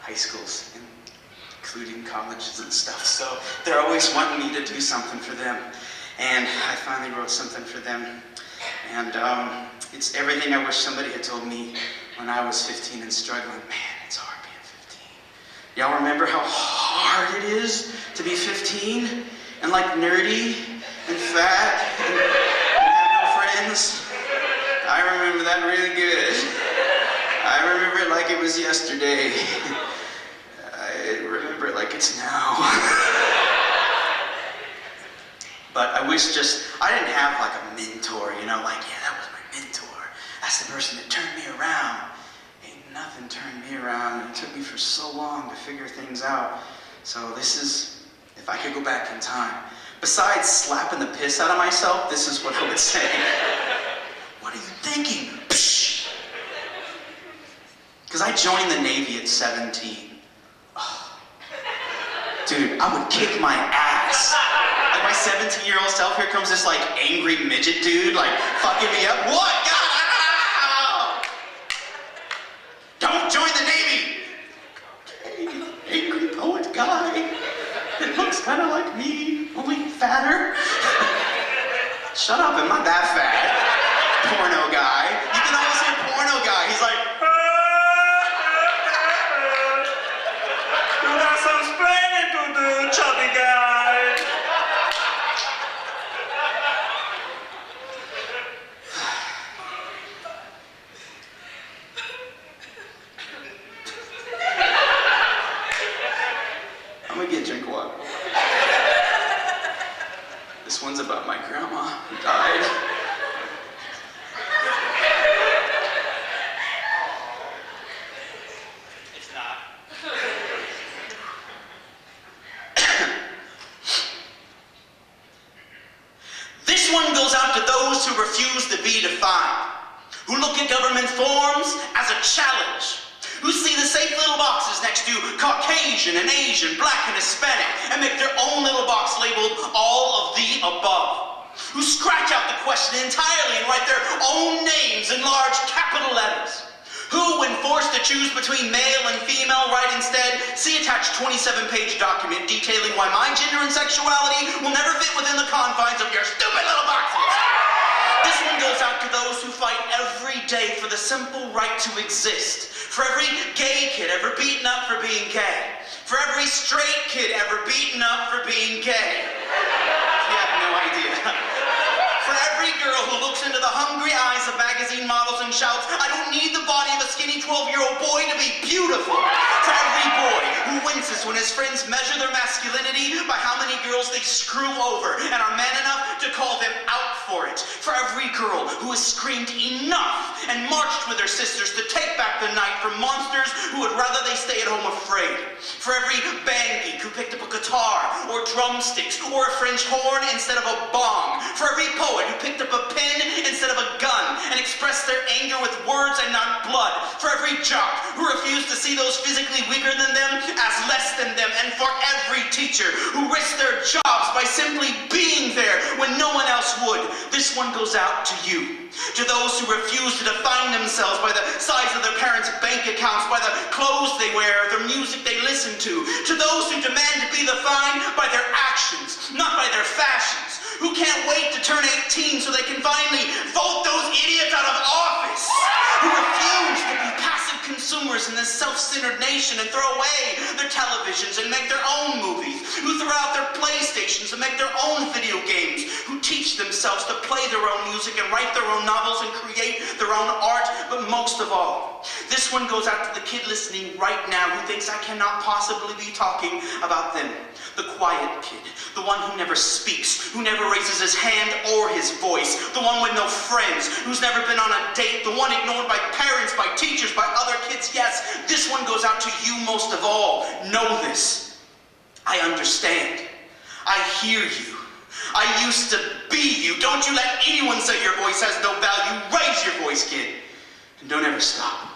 high schools, including colleges and stuff. So they're always wanting me to do something for them. And I finally wrote something for them. And it's everything I wish somebody had told me when I was 15 and struggling. Man, it's hard being 15. Y'all remember how hard it is to be 15 and like nerdy and fat and have no friends? I remember that really good. I remember it like it was yesterday. I remember it like it's now. But I wish I didn't have like a mentor, you know, like, yeah, that was my mentor. That's the person that turned me around. Ain't nothing turned me around. It took me for so long to figure things out. So this is, if I could go back in time. Besides slapping the piss out of myself, this is what I would say. What are you thinking? Because I joined the Navy at 17. Oh. Dude, I would kick my ass. Like my 17-year-old self, here comes this like angry midget dude, like fucking me up. What? God, don't join the Navy. Okay, angry poet guy. It looks kind of like me, only fatter. Shut up, I'm not that fat. Porno guy. You can always hear porno guy. He's like, you got some explaining to do, chubby guy. I'm gonna get a drink of water. This one's about my grandma who died. It's not. This one goes out to those who refuse to be defined, who look at government forms as a challenge, who see the safe little boxes next to Caucasian and Asian, Black and Hispanic, and make their own little box labeled all of the above, who scratch out the question entirely and write their own names in large capital letters, who, when forced to choose between male and female, write instead, see attached 27-page document detailing why my gender and sexuality will never fit within the confines of your stupid little boxes. This one goes out to those who fight every day for the simple right to exist. For every gay kid ever beaten up for being gay. For every straight kid ever beaten up for being gay. You have no idea. For every girl who looks into the hungry eyes of magazine models and shouts, I don't need the body of a skinny 12-year-old boy to be beautiful. For every boy who winces when his friends measure their masculinity by how many girls they screw over and are man enough to call them out for it. For every girl who has screamed enough and marched with her sisters to take back the night from monsters who would rather they stay at home afraid. For every band geek who picked up a guitar or drumsticks or a French horn instead of a bong. For every poet who picked up a pen instead of a gun and expressed their anger with words and not blood. For every jock who refused to see those physically weaker than them as less than them. And for every teacher who risked their jobs by simply being there when no one else would. This one goes out to you. To those who refuse to define themselves by the size of their parents' bank accounts, by the clothes they wear, the music they listen to. To those who demand to be defined by their actions, not by their fashions. Who can't wait to turn 18 so they can finally vote those idiots out of office. Who refuse to be passive consumers in this self-centered nation and throw away their televisions and make their own movies. Who throw out their PlayStations and make their own video games. Who teach themselves to play their own music and write their own novels and create their own art. But most of all, this one goes out to the kid listening right now who thinks I cannot possibly be talking about them. The quiet kid, the one who never speaks, who never raises his hand or his voice, the one with no friends, who's never been on a date, the one ignored by parents, by teachers, by other kids. Yes, this one goes out to you most of all. Know this. I understand. I hear you. I used to be you. Don't you let anyone say your voice has no value. Raise your voice, kid. And don't ever stop.